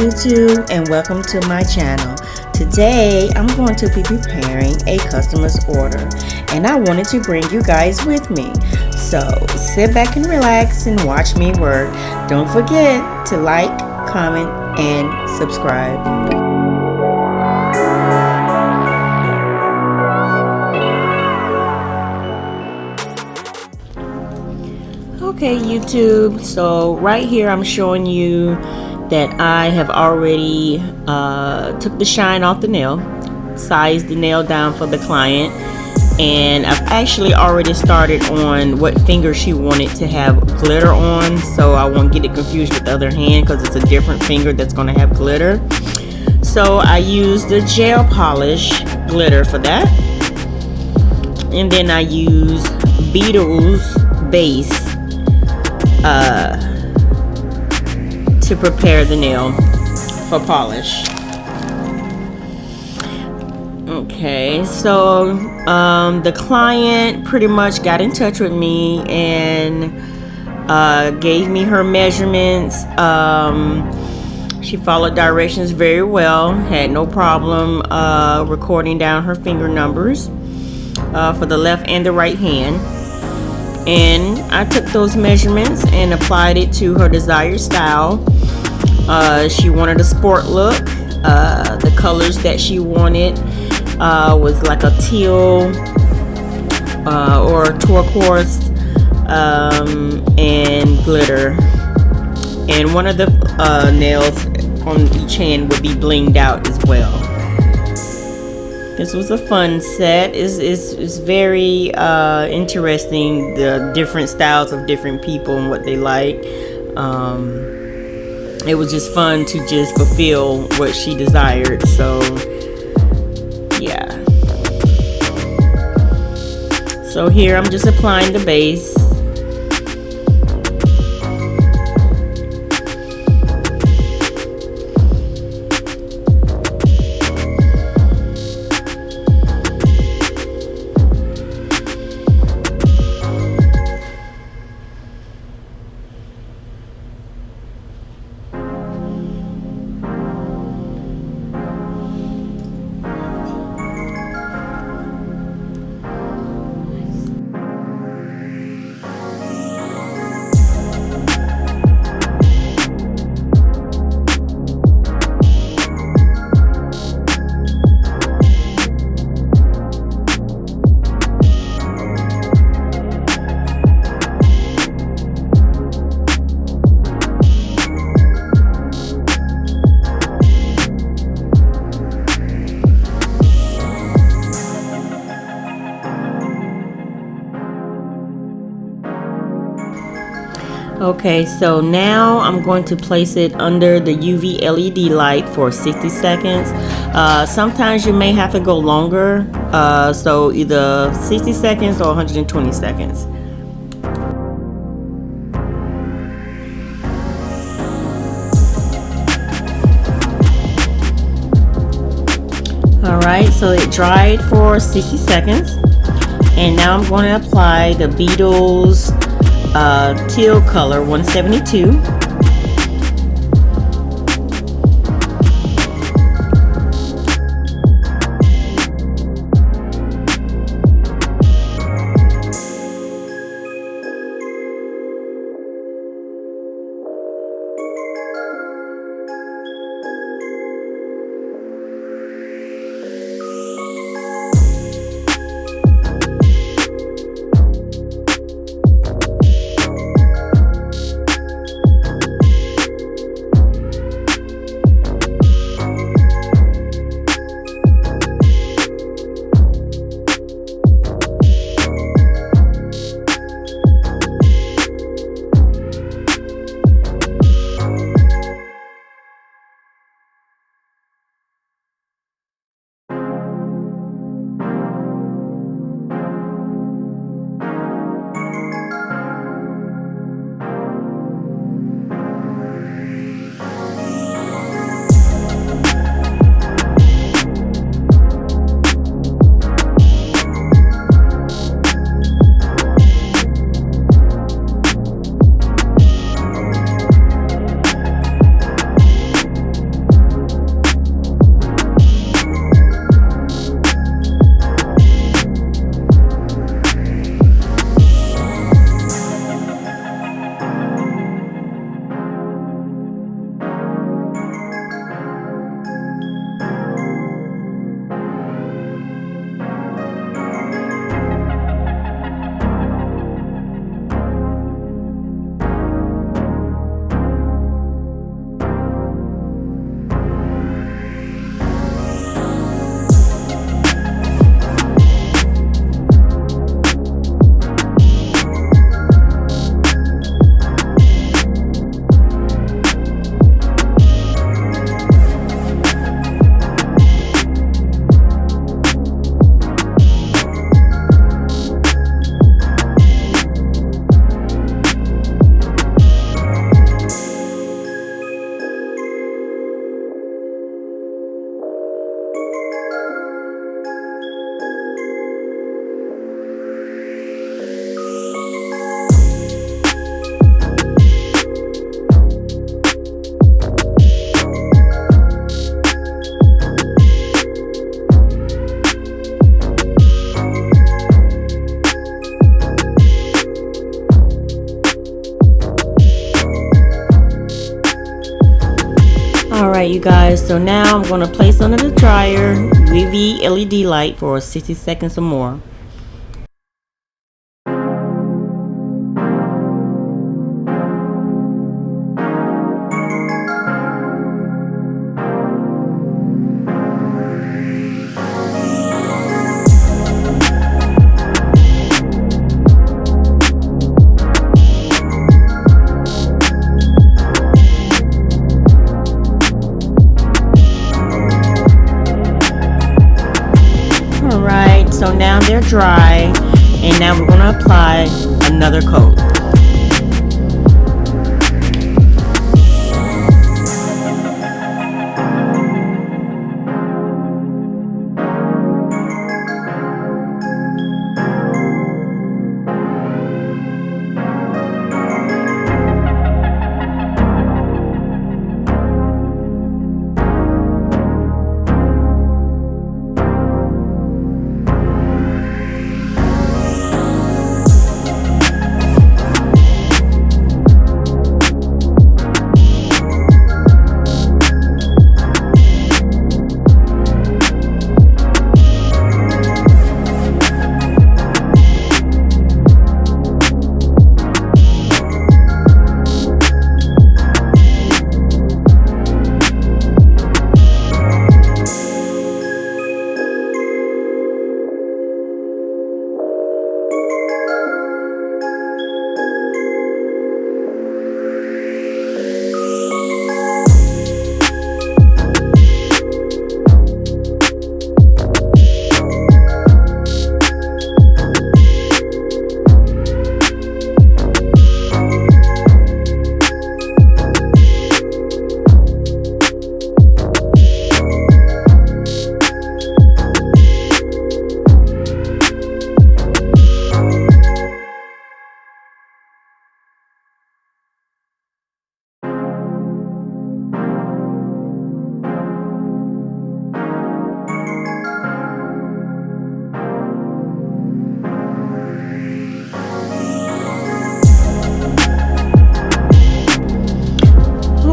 YouTube and welcome to my channel. Today I'm going to be preparing a customer's order and I wanted to bring you guys with me. So sit back and relax and watch me work. Don't forget to like, comment, and subscribe. Okay YouTube, so right here I'm showing you that I have already took the shine off the nail, sized the nail down for the client, and I've actually already started on what finger she wanted to have glitter on, so I won't get it confused with the other hand because it's a different finger that's going to have glitter. So I used the gel polish glitter for that, and then I use Beetles Base to prepare the nail for polish. Okay, so the client pretty much got in touch with me and gave me her measurements. She followed directions very well, had no problem recording down her finger numbers for the left and the right hand. And I took those measurements and applied it to her desired style. She wanted a sport look. The colors that she wanted was like a teal or turquoise and glitter. And one of the nails on each hand would be blinged out as well. This was a fun set. It's very interesting, the different styles of different people and what they like. It was just fun to just fulfill what she desired. So yeah. So here I'm just applying the base. Okay, so now I'm going to place it under the UV LED light for 60 seconds. Sometimes you may have to go longer, so either 60 seconds or 120 seconds. Alright, so it dried for 60 seconds, and now I'm going to apply the Beetles Teal color 172. Alright, you guys, so now I'm going to place under the dryer UV LED light for 60 seconds or more. Alright, so now they're dry, and now we're going to apply another coat.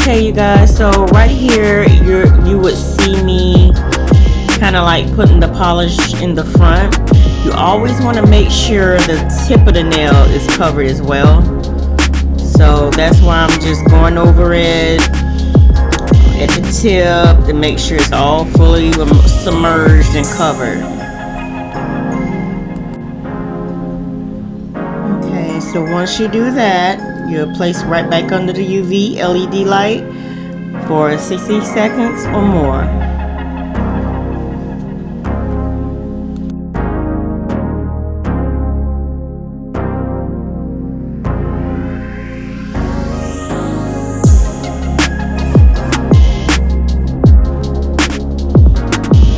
Okay, you guys, so right here you would see me kind of like putting the polish in the front. You always want to make sure the tip of the nail is covered as well. So that's why I'm just going over it at the tip to make sure it's all fully submerged and covered. Okay, so once you do that, you'll place right back under the UV LED light for 60 seconds or more.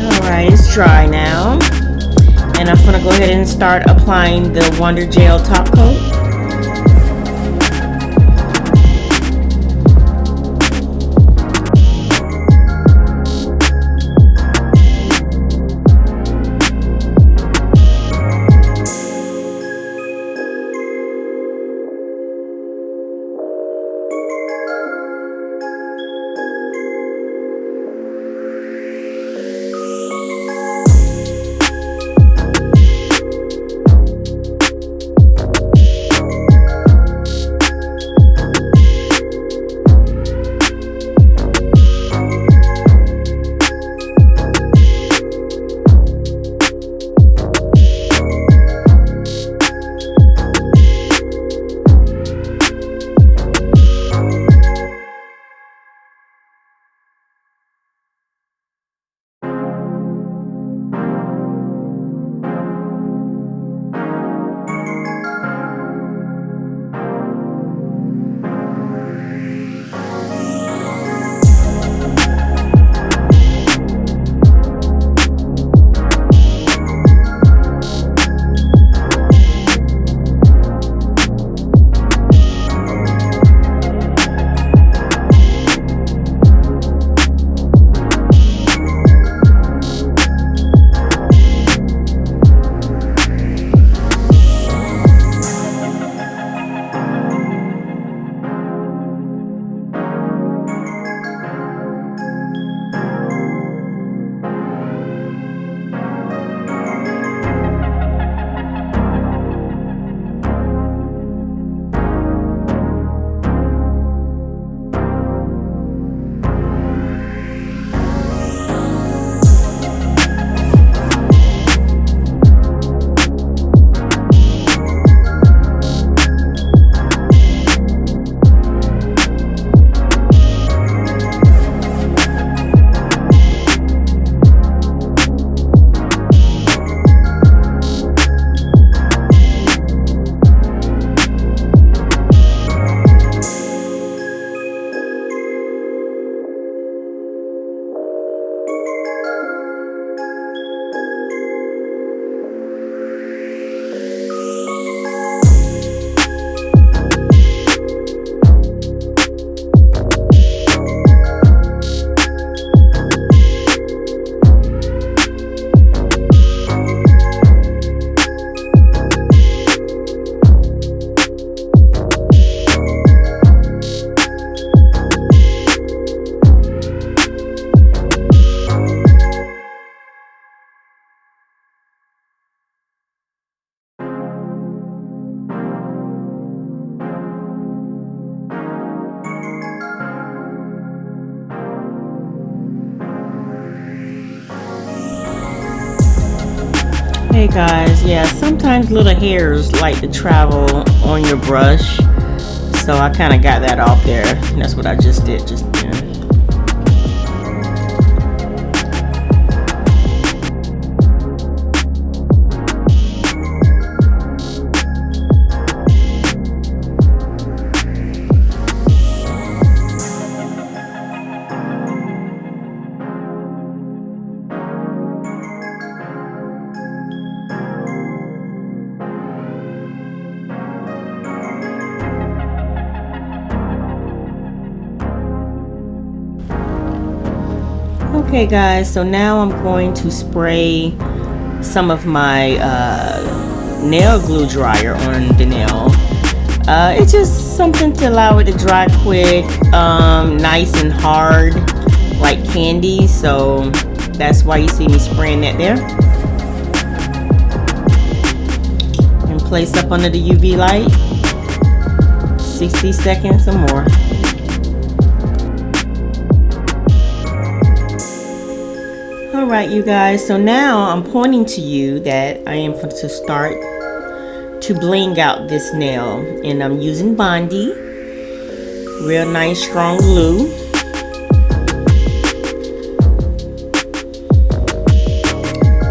Alright, it's dry now. And I'm going to go ahead and start applying the Wonder Gel top coat. Hey guys, yeah, sometimes little hairs like to travel on your brush, so I kind of got that off there. That's what I just did just then. Okay guys, so now I'm going to spray some of my nail glue dryer on the nail. It's just something to allow it to dry quick, nice and hard like candy, so that's why you see me spraying that there. And place up under the UV light, 60 seconds or more. Alright you guys, so now I'm pointing to you that I am going to start to bling out this nail, and I'm using Bondi, real nice strong glue.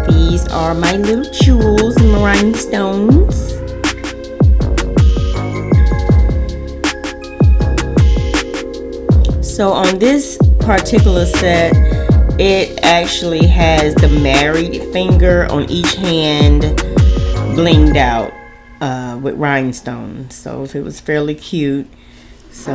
These are my little jewels and rhinestones. So on this particular set, it actually has the married finger on each hand blinged out with rhinestones, so it was fairly cute. So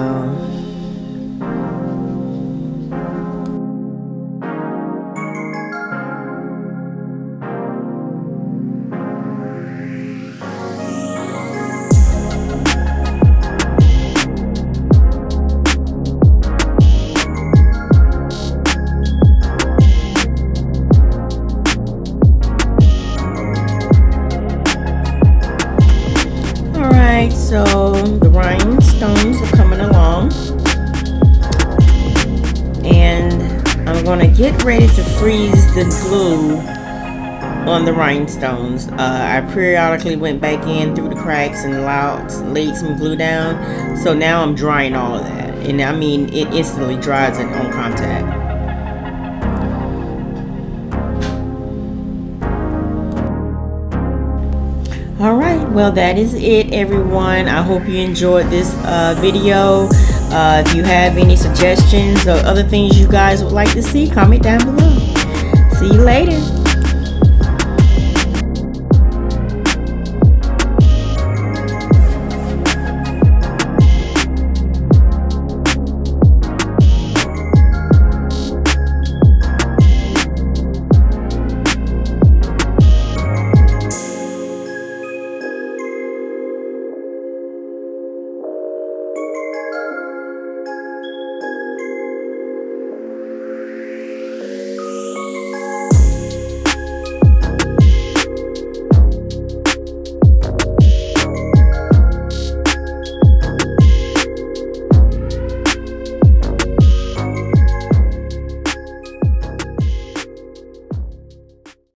so the rhinestones are coming along, and I'm going to get ready to freeze the glue on the rhinestones. I periodically went back in through the cracks and laid some glue down, so now I'm drying all of that, and I mean it instantly dries it on contact. Alright, well that is it everyone. I hope you enjoyed this video. If you have any suggestions or other things you guys would like to see, comment down below. See you later.